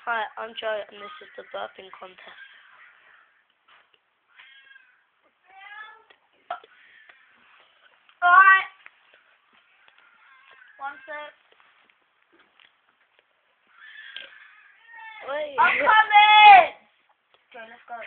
Hi, I'm Joe, and this is the Burping Contest. Alright. 1 sec. Wait. I'm coming! Okay, let's go.